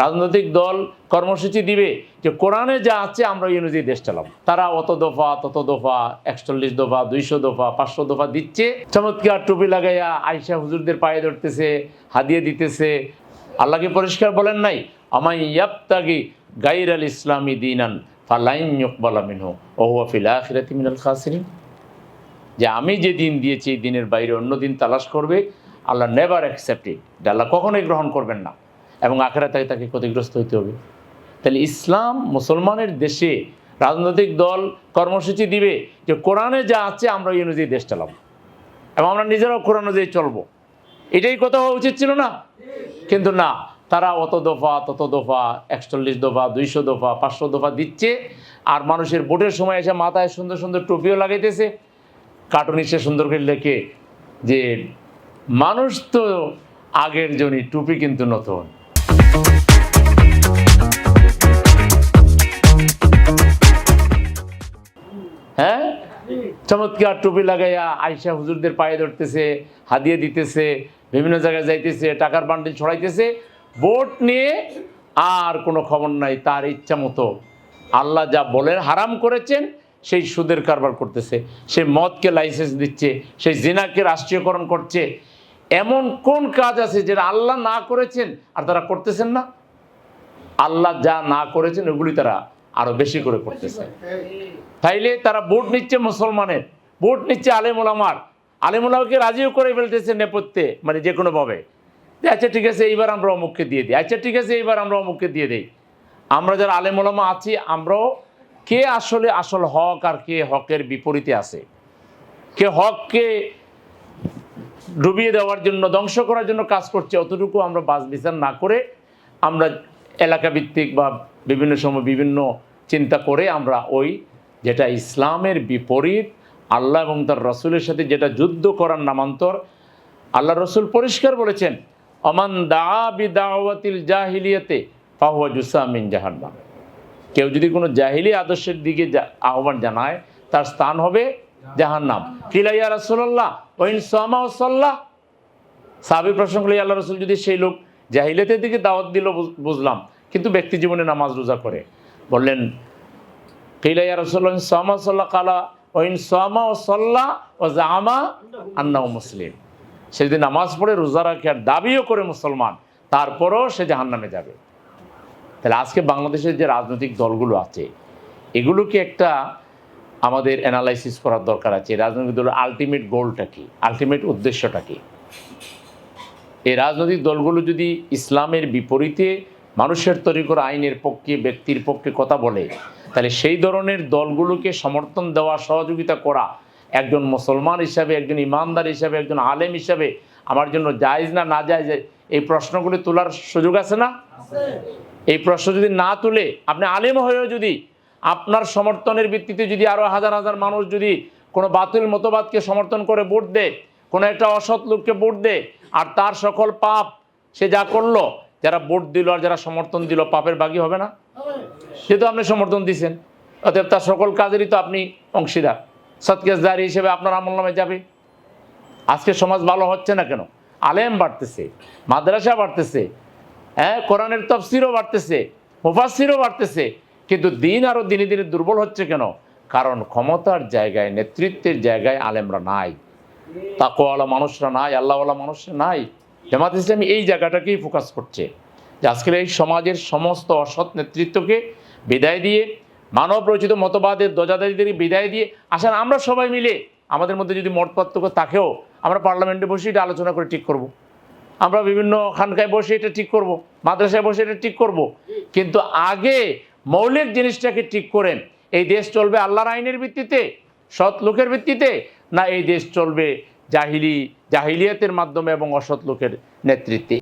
রাজনৈতিক দল কর্মসূচি দিবে যে কোরআনে যা আছে আমরা এই অনুযায়ী দেশ চালাবো। তারা অত দফা, তত দফা, 41 দফা, 200 দফা, 500 দফা দিচ্ছে। চমৎকার টুপি লাগাইয়া আয়েশা হুজুরদের পায়ে ধরতেছে, হাদিয়ে দিতেছে। আল্লাহকে পরিষ্কার বলেন নাই, আমাই ইয়াবতাগি গায়রাল ইসলামি দীনান ফালান ইউকবালা মিনহু ওয়া হুয়া ফিল আখিরাতি মিনাল খাসিরিন। যে আমি যে দিন দিয়েছি এই দিনের বাইরে অন্য দিন তালাশ করবে, আল্লাহ নেভার অ্যাকসেপ্ট ইট, আল্লাহ কখনোই গ্রহণ করবেন না, এবং আখিরাতে তাকে ক্ষতিগ্রস্ত হইতে হবে। তাহলে ইসলাম মুসলমানের দেশে রাজনৈতিক দল কর্মসূচি দিবে যে কোরআনে যা আছে আমরা এই অনুযায়ী দেশ চালাবো এবং আমরা নিজেরাও কোরআন অনুযায়ী চলবো। এটাই কথা হওয়া উচিত ছিল না? কিন্তু না, তারা অত দফা, তত দফা, 41 দফা, 200 দফা, 500 দফা দিচ্ছে। আর মানুষের ভোটের সময় এসে মাথায় সুন্দর সুন্দর টুপিও লাগাইতেছে, কার্টুন এসে সুন্দর করে লেখে যে মানুষ তো আগের জনই, টুপি কিন্তু নতুন। হ্যাঁ, চমৎকার টুপি লাগাইয়া আয়েশা হুজুরদের পায়ে ধরতেছে, হাদিয়ে দিতেছে, বিভিন্ন জায়গায় যাইতেছে, টাকার বান্ডিল ছড়াইতেছে। ভোট নিয়ে আর কোনো খবর নাই, তার ইচ্ছা মতো আল্লাহ যা বলেন হারাম করেছেন সেই সুদের কারবার করতেছে, সে মদকে লাইসেন্স দিচ্ছে, সেই জিনাকে রাষ্ট্রীয়করণ করছে। এমন কোন কাজ আছে যেটা আল্লাহ না করেছেন আর তারা করতেছেন না? আল্লাহ যা না করেছেন ওগুলি তারা আরো বেশি করে করতেছে। তাইলে তারা ভোট নিচ্ছে মুসলমানের, ভোট নিচ্ছে আলেম ওলামার, আলেম ওলামাকে রাজিও করে ফেলতেছে নেপথ্যে, মানে যে কোনোভাবে। আচ্ছা ঠিক আছে এইবার আমরা অমুককে দিয়ে দিই, আচ্ছা ঠিক আছে এইবার আমরা অমুককে দিয়ে দিই। আমরা যারা আলেম ওলামা আছি আমরাও কে আসলে আসল হক আর কে হকের বিপরীতে আছে, কে হককে ডুবিয়ে দেওয়ার জন্য, ধ্বংস করার জন্য কাজ করছে, অতটুকু আমরা বাছ বিচার না করে আমরা এলাকা ভিত্তিক বা বিভিন্ন সময় বিভিন্ন চিন্তা করে আমরা ওই যেটা ইসলামের বিপরীত, আল্লাহ এবং তার রসুলের সাথে যেটা যুদ্ধ করার নামান্তর। আল্লাহ রসুল পরিষ্কার বলেছেন, অমান দা বিদাওয়াতিল জাহিলিয়াতে ফাহুয়া জুসা মিন জাহান্নাম। কেউ যদি কোনো জাহিলি আদর্শের দিকে আহ্বান জানায় তার স্থান হবে জাহান্নাম। কিলা ইয়া রাসূলুল্লাহ ওয়াইন সামা ওয়া সাল্লাহ। সাহাবী প্রশ্ন করলেন, আল্লাহ রসুল যদি সেই লোক জাহিলিয়াতের দিকে দাওয়াত দিল বুঝলাম, কিন্তু ব্যক্তি জীবনে নামাজ রোজা করে, বললেন কিলা ইয়া রাসূলুল্লাহ সামা সাল্লাহ কালা ওয়াইন সামা ওয়া সাল্লাহ ওয়া জামা আন্নাহু মুসলিম। সে যদি নামাজ পড়ে রোজা রাখে আর দাবিও করে মুসলমান, তারপরও সে জাহান্নামে যাবে। তাহলে আজকে বাংলাদেশের যে রাজনৈতিক দলগুলো আছে এগুলোকে একটা আমাদের অ্যানালাইসিস করার দরকার আছে। রাজনৈতিক দলের আলটিমেট গোলটা কি, আলটিমেট উদ্দেশ্যটা কি? এই রাজনৈতিক দলগুলো যদি ইসলামের বিপরীতে মানুষের তৈরি করা আইনের পক্ষে, ব্যক্তির পক্ষে কথা বলে, তাহলে সেই ধরনের দলগুলোকে সমর্থন দেওয়া, সহযোগিতা করা একজন মুসলমান হিসাবে, একজন ইমানদার হিসাবে, একজন আলেম হিসাবে আমার জন্য জায়েজ না না জায়েজ, এই প্রশ্নগুলি তোলার সুযোগ আছে না? এই প্রশ্ন যদি না তুলে, আপনি আলেম হয়েও যদি আপনার সমর্থনের ভিত্তিতে যদি আরও হাজার হাজার মানুষ যদি কোনো বাতিল মতবাদকে সমর্থন করে ভোট দেয়, কোনো একটা অসৎ লোককে ভোট দেয়, আর তার সকল পাপ সে যা করলো, যারা ভোট দিল আর যারা সমর্থন দিল, পাপের ভাগী হবে না? যেহেতু আপনি সমর্থন দিয়েছেন, অতএব তার সকল কাজেরই তো আপনি অংশীদার, সৎকাজদারি হিসেবে আপনার আমলনামায় যাবে। আজকে সমাজ ভালো হচ্ছে না কেন? আলেম বাড়তেছে, মাদ্রাসা বাড়তেছে, হ্যাঁ, কোরআনের তাফসীরও বাড়তেছে, মুফাসসিরও বাড়তেছে, কিন্তু দিন আরও দিনে দিনে দুর্বল হচ্ছে কেন? কারণ ক্ষমতার জায়গায়, নেতৃত্বের জায়গায় আলেমরা নাই, তাকওয়াওয়ালা মানুষরা নাই, আল্লাহওয়ালা মানুষরা নাই। জামাত ইসলামী এই জায়গাটাকেই ফোকাস করছে যে আজকের এই সমাজের সমস্ত অসৎ নেতৃত্বকে বিদায় দিয়ে, মানব রচিত মতবাদের দজাদারিদের বিদায় দিয়ে আসেন আমরা সবাই মিলে, আমাদের মধ্যে যদি মত পার্থক্য থাকেও আমরা পার্লামেন্টে বসে এটা আলোচনা করে ঠিক করব, আমরা বিভিন্ন খানকায় বসে এটা ঠিক করব, মাদ্রাসায় বসে এটা ঠিক করব। কিন্তু আগে মৌলিক জিনিসটাকে ঠিক করেন, এই দেশ চলবে আল্লাহর আইনের ভিত্তিতে, সৎ লোকের ভিত্তিতে, না এই দেশ চলবে জাহিলিয়াতের মাধ্যমে এবং অসৎ লোকের নেতৃত্বে।